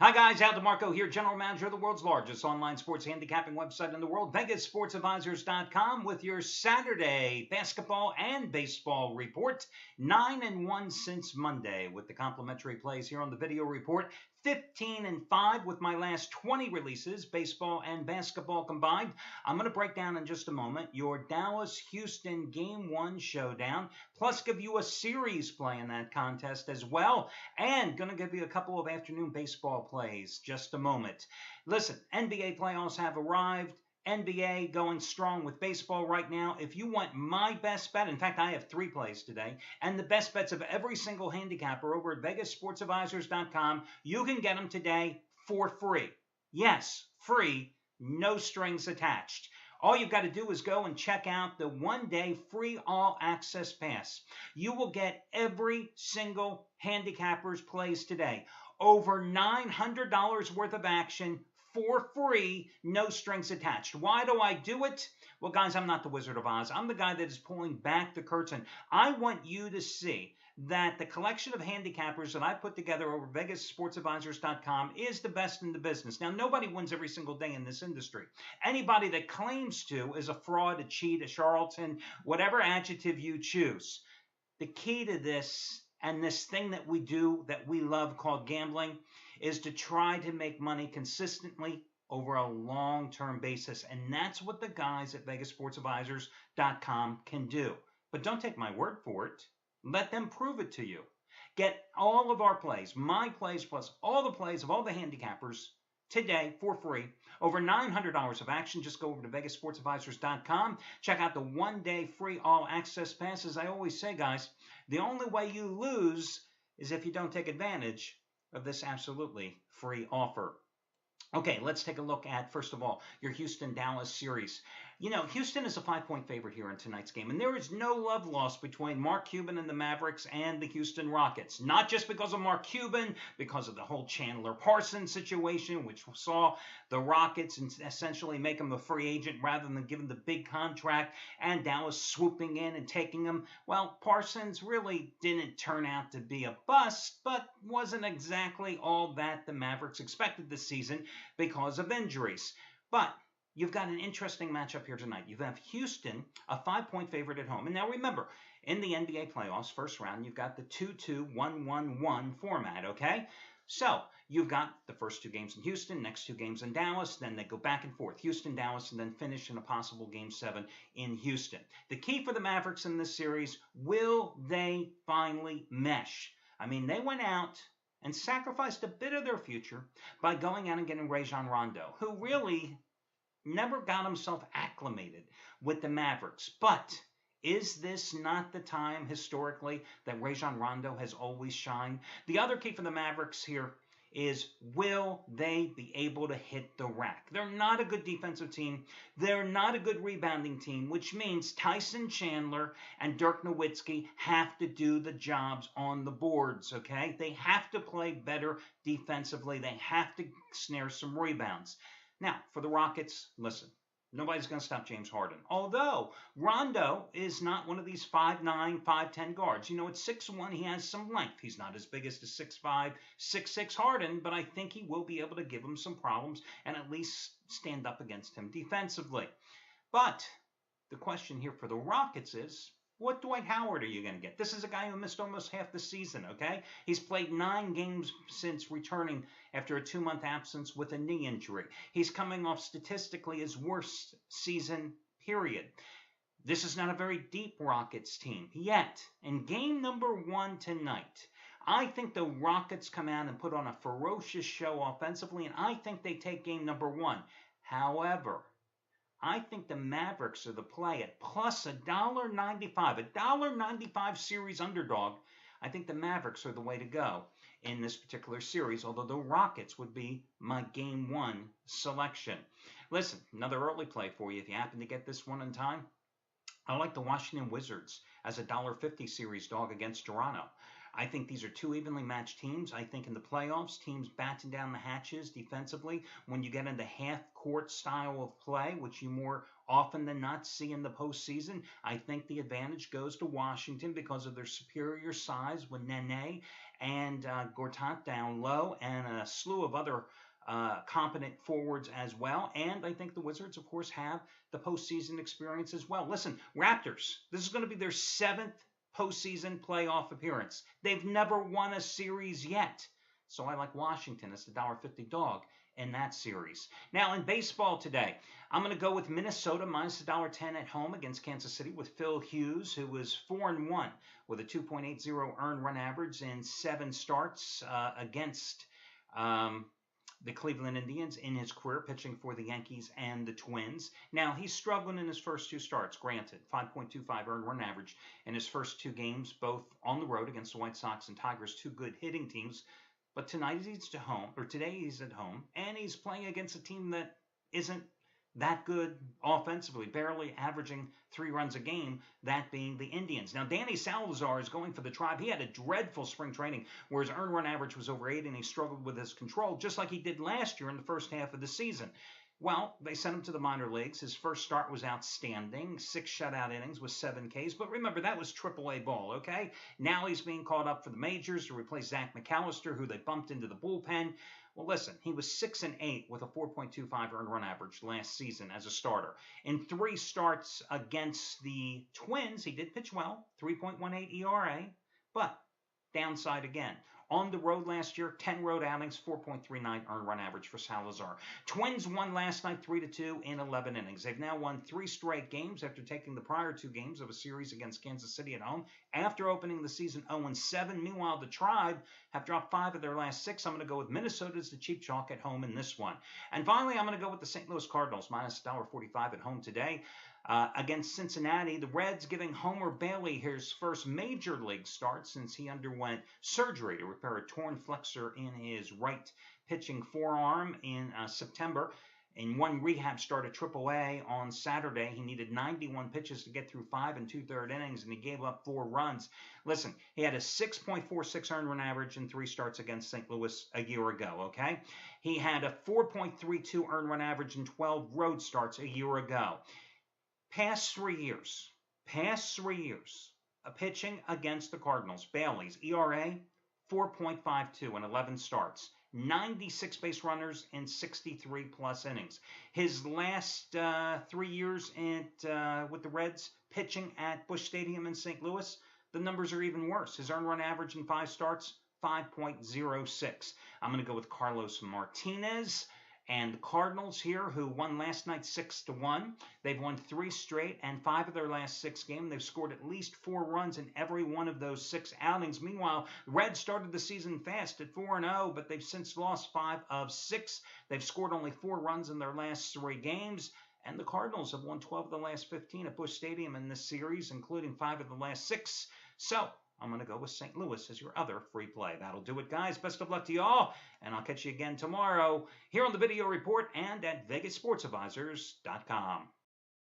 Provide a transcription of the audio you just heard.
Hi guys, Al DeMarco here, General Manager of the world's largest online sports handicapping website in the world, VegasSportsAdvisors.com, with your Saturday basketball and baseball report. 9-1 since Monday with the complimentary plays here on the video report. 15-5 with my last 20 releases, baseball and basketball combined. I'm going to break down in just a moment your Dallas-Houston Game 1 showdown, plus give you a series play in that contest as well, and going to give you a couple of afternoon baseball plays just a moment. Listen, NBA playoffs have arrived. NBA going strong with baseball right now. If you want my best bet, in fact, I have 3 plays today, and the best bets of every single handicapper over at VegasSportsAdvisors.com, you can get them today for free. Yes, free, no strings attached. All you've got to do is go and check out the one-day free all-access pass. You will get every single handicapper's plays today. Over $900 worth of action for free, no strings attached. Why do I do it? Well, guys, I'm not the Wizard of Oz. I'm the guy that is pulling back the curtain. I want you to see that the collection of handicappers that I put together over VegasSportsAdvisors.com is the best in the business. Now, nobody wins every single day in this industry. Anybody that claims to is a fraud, a cheat, a charlatan, whatever adjective you choose. The key to this and this thing that we do that we love called gambling is to try to make money consistently over a long-term basis. And that's what the guys at VegasSportsAdvisors.com can do. But don't take my word for it. Let them prove it to you. Get all of our plays, my plays plus all the plays of all the handicappers today for free. Over $900 of action. Just go over to VegasSportsAdvisors.com. Check out the one-day free all-access pass. As I always say, guys, the only way you lose is if you don't take advantage of this absolutely free offer. Okay, let's take a look at, first of all, your Houston-Dallas series. You know, Houston is a 5-point favorite here in tonight's game, and there is no love lost between Mark Cuban and the Mavericks and the Houston Rockets. Not just because of Mark Cuban, because of the whole Chandler Parsons situation, which saw the Rockets essentially make him a free agent rather than give him the big contract, and Dallas swooping in and taking him. Well, Parsons really didn't turn out to be a bust, but wasn't exactly all that the Mavericks expected this season because of injuries. But you've got an interesting matchup here tonight. You have Houston, a 5-point favorite at home. And now remember, in the NBA playoffs, first round, you've got the 2-2-1-1-1 format, okay? So you've got the first 2 games in Houston, next 2 games in Dallas, then they go back and forth, Houston, Dallas, and then finish in a possible Game 7 in Houston. The key for the Mavericks in this series, will they finally mesh? I mean, they went out and sacrificed a bit of their future by going out and getting Rajon Rondo, who really never got himself acclimated with the Mavericks. But is this not the time historically that Rajon Rondo has always shined? The other key for the Mavericks here is, will they be able to hit the rack? They're not a good defensive team. They're not a good rebounding team, which means Tyson Chandler and Dirk Nowitzki have to do the jobs on the boards, okay? They have to play better defensively. They have to snare some rebounds. Now, for the Rockets, listen, nobody's going to stop James Harden. Although Rondo is not one of these 5'9", 5'10 guards. You know, at 6'1", he has some length. He's not as big as the 6'5", 6'6 Harden, but I think he will be able to give him some problems and at least stand up against him defensively. But the question here for the Rockets is, what Dwight Howard are you going to get? This is a guy who missed almost half the season, okay? He's played 9 games since returning after a 2-month absence with a knee injury. He's coming off statistically his worst season period. This is not a very deep Rockets team yet. In game number 1 tonight, I think the Rockets come out and put on a ferocious show offensively, and I think they take game number 1. However, I think the Mavericks are the play at plus $1.95, $1.95 series underdog. I think the Mavericks are the way to go in this particular series, although the Rockets would be my Game 1 selection. Listen, another early play for you if you happen to get this one in time. I like the Washington Wizards as a $1.50 series dog against Toronto. I think these are two evenly matched teams. I think in the playoffs, teams batten down the hatches defensively. When you get into half-court style of play, which you more often than not see in the postseason, I think the advantage goes to Washington because of their superior size with Nene and Gortat down low and a slew of other competent forwards as well. And I think the Wizards, of course, have the postseason experience as well. Listen, Raptors, this is going to be their 7th postseason playoff appearance. They've never won a series yet. So I like Washington as the $1.50 dog in that series. Now, in baseball today, I'm going to go with Minnesota minus $1.10 at home against Kansas City with Phil Hughes, who was 4-1 with a 2.80 earned run average in 7 starts against the Cleveland Indians in his career, pitching for the Yankees and the Twins. Now, he's struggling in his first 2 starts, granted. 5.25 earned run average in his first 2 games, both on the road against the White Sox and Tigers, 2 good hitting teams. But today he's at home, and he's playing against a team that isn't that good offensively, barely averaging 3 runs a game, that being the Indians. Now, Danny Salazar is going for the Tribe. He had a dreadful spring training where his earned run average was over 8, and he struggled with his control, just like he did last year in the first half of the season. Well, they sent him to the minor leagues. His first start was outstanding, 6 shutout innings with 7 Ks. But remember, that was AAA ball, okay? Now he's being called up for the majors to replace Zach McAllister, who they bumped into the bullpen. Well, listen, he was 6-8 with a 4.25 earned run average last season as a starter. In 3 starts against the Twins, he did pitch well, 3.18 ERA, but downside again. On the road last year, 10 road outings, 4.39 earned run average for Salazar. Twins won last night 3-2 in 11 innings. They've now won 3 straight games after taking the prior 2 games of a series against Kansas City at home after opening the season 0-7. Meanwhile, the Tribe have dropped 5 of their last 6. I'm going to go with Minnesota as the cheap chalk at home in this one. And finally, I'm going to go with the St. Louis Cardinals, minus $1.45 at home today. Against Cincinnati, the Reds giving Homer Bailey his first major league start since he underwent surgery to repair a torn flexor in his right pitching forearm in September. In one rehab start at AAA on Saturday, he needed 91 pitches to get through 5 2/3 innings, and he gave up 4 runs. Listen, he had a 6.46 earned run average in 3 starts against St. Louis a year ago, okay? He had a 4.32 earned run average in 12 road starts a year ago. Past 3 years, pitching against the Cardinals, Bailey's ERA, 4.52 in 11 starts. 96 base runners in 63-plus innings. His last 3 years with the Reds pitching at Busch Stadium in St. Louis, the numbers are even worse. His earned run average in 5 starts, 5.06. I'm going to go with Carlos Martinez. And the Cardinals here, who won last night 6-1, they've won 3 straight, and 5 of their last 6 games, they've scored at least 4 runs in every one of those 6 outings. Meanwhile, the Reds started the season fast at 4-0, but they've since lost 5 of 6. They've scored only 4 runs in their last 3 games. And the Cardinals have won 12 of the last 15 at Busch Stadium in this series, including 5 of the last 6. So I'm going to go with St. Louis as your other free play. That'll do it, guys. Best of luck to you all, and I'll catch you again tomorrow here on the Video Report and at VegasSportsAdvisors.com.